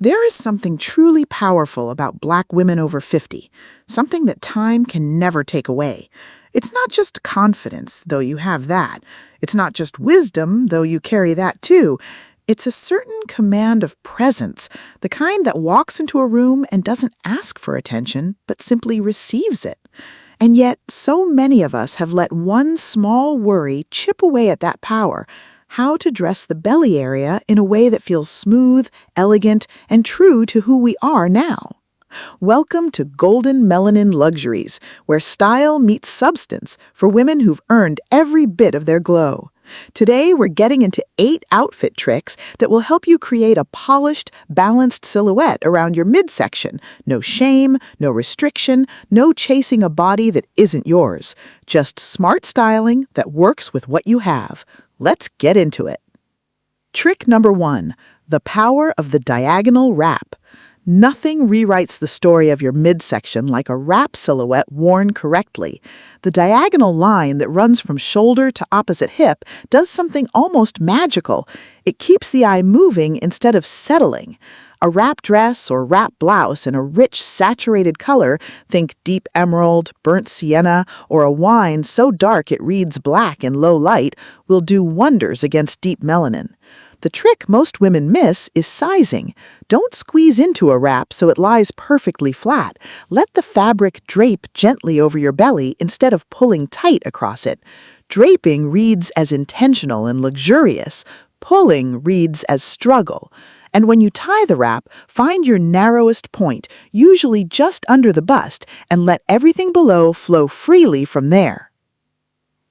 There is something truly powerful about Black women over 50, something that time can never take away. It's not just confidence, though you have that. It's not just wisdom, though you carry that too. It's a certain command of presence, the kind that walks into a room and doesn't ask for attention, but simply receives it. And yet, so many of us have let one small worry chip away at that power: how to dress the belly area in a way that feels smooth, elegant, and true to who we are now. Welcome to Golden Melanin Luxuries, where style meets substance for women who've earned every bit of their glow. Today, we're getting into 8 outfit tricks that will help you create a polished, balanced silhouette around your midsection. No shame, no restriction, no chasing a body that isn't yours. Just smart styling that works with what you have. Let's get into it. Trick number 1, the power of the diagonal wrap. Nothing rewrites the story of your midsection like a wrap silhouette worn correctly. The diagonal line that runs from shoulder to opposite hip does something almost magical. It keeps the eye moving instead of settling. A wrap dress or wrap blouse in a rich, saturated color, think deep emerald, burnt sienna, or a wine so dark it reads black in low light, will do wonders against deep melanin. The trick most women miss is sizing. Don't squeeze into a wrap so it lies perfectly flat. Let the fabric drape gently over your belly instead of pulling tight across it. Draping reads as intentional and luxurious. Pulling reads as struggle. And when you tie the wrap, find your narrowest point, usually just under the bust, and let everything below flow freely from there.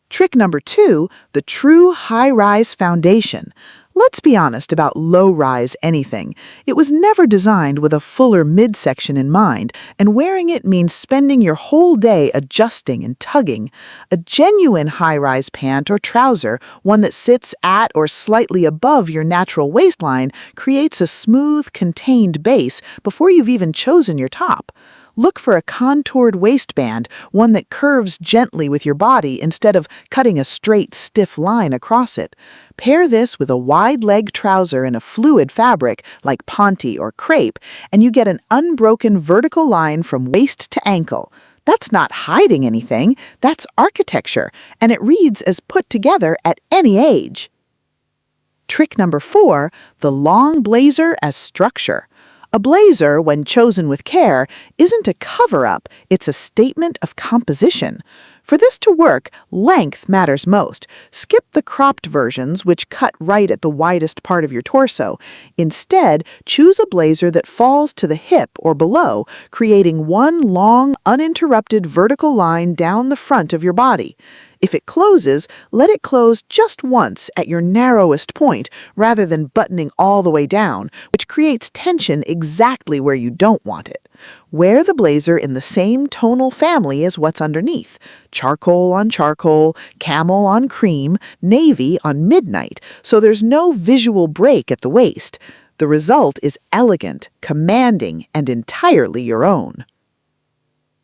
Trick number 2, the true high-rise foundation. Let's be honest about low-rise anything. It was never designed with a fuller midsection in mind, and wearing it means spending your whole day adjusting and tugging. A genuine high-rise pant or trouser, one that sits at or slightly above your natural waistline, creates a smooth, contained base before you've even chosen your top. Look for a contoured waistband, one that curves gently with your body instead of cutting a straight, stiff line across it. Pair this with a wide-leg trouser in a fluid fabric like ponte or crepe, and you get an unbroken vertical line from waist to ankle. That's not hiding anything, that's architecture, and it reads as put together at any age. Trick number 4, the long blazer as structure. A blazer, when chosen with care, isn't a cover-up, it's a statement of composition. For this to work, length matters most. Skip the cropped versions, which cut right at the widest part of your torso. Instead, choose a blazer that falls to the hip or below, creating one long, uninterrupted vertical line down the front of your body. If it closes, let it close just once at your narrowest point, rather than buttoning all the way down, which creates tension exactly where you don't want it. Wear the blazer in the same tonal family as what's underneath: charcoal on charcoal, camel on cream, navy on midnight, so there's no visual break at the waist. The result is elegant, commanding, and entirely your own.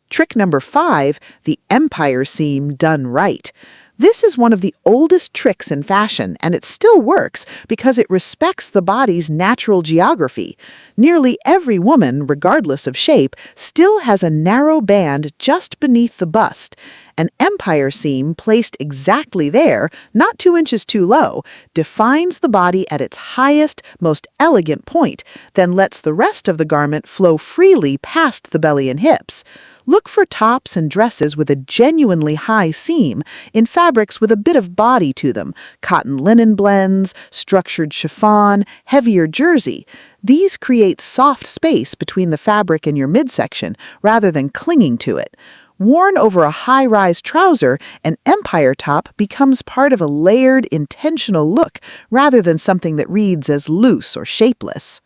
Trick number 5, the empire seam done right. This is one of the oldest tricks in fashion, and it still works because it respects the body's natural geography. Nearly every woman, regardless of shape, still has a narrow band just beneath the bust. An empire seam placed exactly there, not 2 inches too low, defines the body at its highest, most elegant point, then lets the rest of the garment flow freely past the belly and hips. Look for tops and dresses with a genuinely high seam in fabrics with a bit of body to them: cotton linen blends, structured chiffon, heavier jersey. These create soft space between the fabric and your midsection rather than clinging to it. Worn over a high-rise trouser, an empire top becomes part of a layered, intentional look rather than something that reads as loose or shapeless.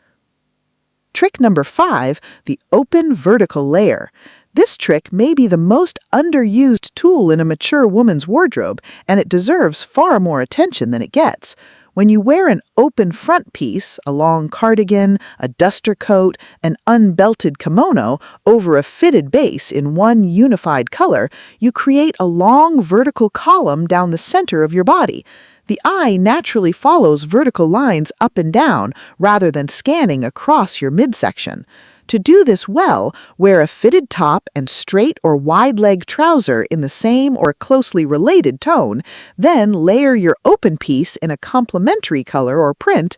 Trick number 5, the open vertical layer. This trick may be the most underused tool in a mature woman's wardrobe, and it deserves far more attention than it gets. When you wear an open front piece, a long cardigan, a duster coat, an unbelted kimono, over a fitted base in one unified color, you create a long vertical column down the center of your body. The eye naturally follows vertical lines up and down rather than scanning across your midsection. To do this well, wear a fitted top and straight or wide-leg trouser in the same or closely related tone, then layer your open piece in a complementary color or print.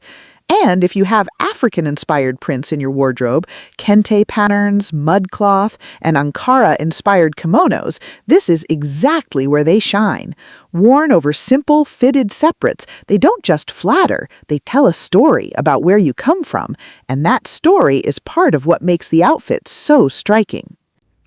And if you have African-inspired prints in your wardrobe, kente patterns, mud cloth, and Ankara-inspired kimonos, this is exactly where they shine. Worn over simple, fitted separates, they don't just flatter, they tell a story about where you come from, and that story is part of what makes the outfit so striking.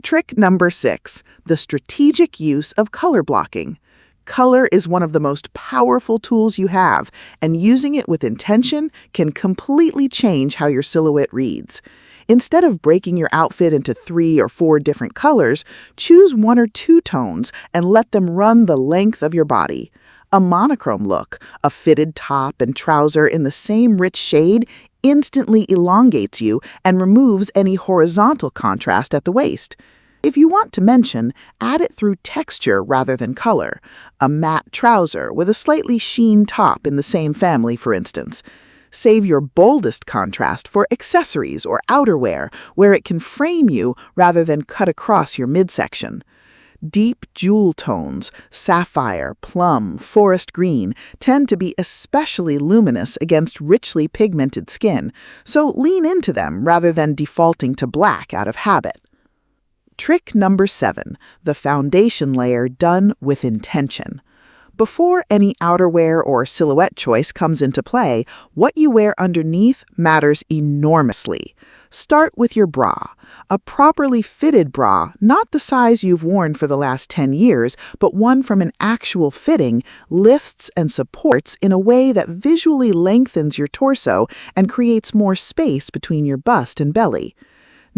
Trick number 6, the strategic use of color blocking. Color is one of the most powerful tools you have, and using it with intention can completely change how your silhouette reads. Instead of breaking your outfit into 3 or 4 different colors, choose 1 or 2 tones and let them run the length of your body. A monochrome look, a fitted top and trouser in the same rich shade, instantly elongates you and removes any horizontal contrast at the waist. If you want to mention, add it through texture rather than color. A matte trouser with a slightly sheen top in the same family, for instance. Save your boldest contrast for accessories or outerwear, where it can frame you rather than cut across your midsection. Deep jewel tones, sapphire, plum, forest green, tend to be especially luminous against richly pigmented skin, so lean into them rather than defaulting to black out of habit. Trick number 7, the foundation layer done with intention. Before any outerwear or silhouette choice comes into play, what you wear underneath matters enormously. Start with your bra. A properly fitted bra, not the size you've worn for the last 10 years, but one from an actual fitting, lifts and supports in a way that visually lengthens your torso and creates more space between your bust and belly.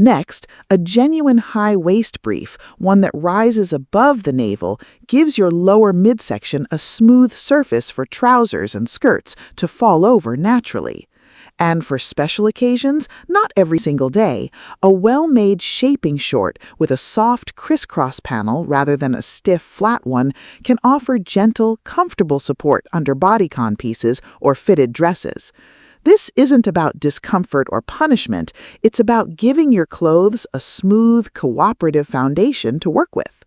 Next, a genuine high waist brief, one that rises above the navel, gives your lower midsection a smooth surface for trousers and skirts to fall over naturally. And for special occasions, not every single day, a well-made shaping short with a soft crisscross panel rather than a stiff flat one can offer gentle, comfortable support under bodycon pieces or fitted dresses. This isn't about discomfort or punishment, it's about giving your clothes a smooth, cooperative foundation to work with.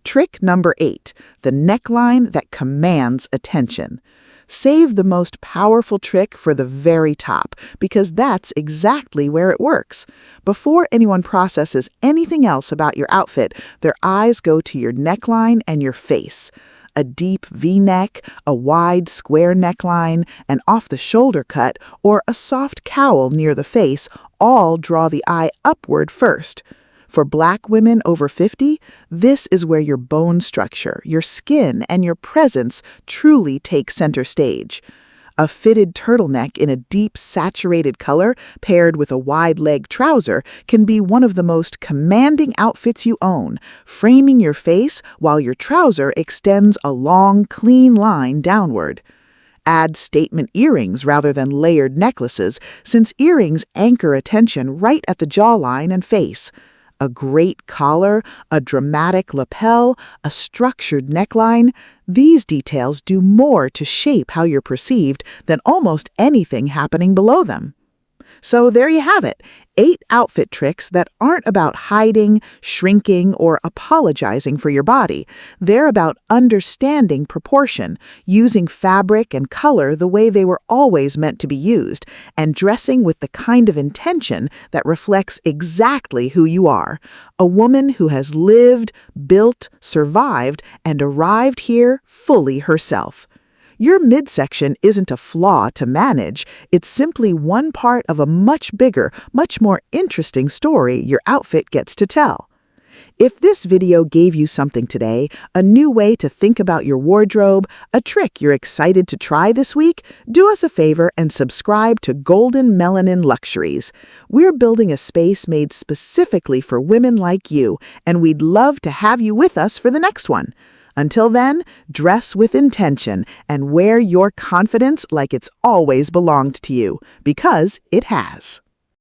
Trick number 8, the neckline that commands attention. Save the most powerful trick for the very top, because that's exactly where it works. Before anyone processes anything else about your outfit, their eyes go to your neckline and your face. A deep V-neck, a wide square neckline, an off-the-shoulder cut, or a soft cowl near the face all draw the eye upward first. For Black women over 50, this is where your bone structure, your skin, and your presence truly take center stage. A fitted turtleneck in a deep, saturated color paired with a wide-leg trouser can be one of the most commanding outfits you own, framing your face while your trouser extends a long, clean line downward. Add statement earrings rather than layered necklaces, since earrings anchor attention right at the jawline and face. A great collar, a dramatic lapel, a structured neckline, these details do more to shape how you're perceived than almost anything happening below them. So there you have it, 8 outfit tricks that aren't about hiding, shrinking, or apologizing for your body. They're about understanding proportion, using fabric and color the way they were always meant to be used, and dressing with the kind of intention that reflects exactly who you are. A woman who has lived, built, survived, and arrived here fully herself. Your midsection isn't a flaw to manage, it's simply one part of a much bigger, much more interesting story your outfit gets to tell. If this video gave you something today, a new way to think about your wardrobe, a trick you're excited to try this week, do us a favor and subscribe to Golden Melanin Luxuries. We're building a space made specifically for women like you, and we'd love to have you with us for the next one. Until then, dress with intention and wear your confidence like it's always belonged to you, because it has.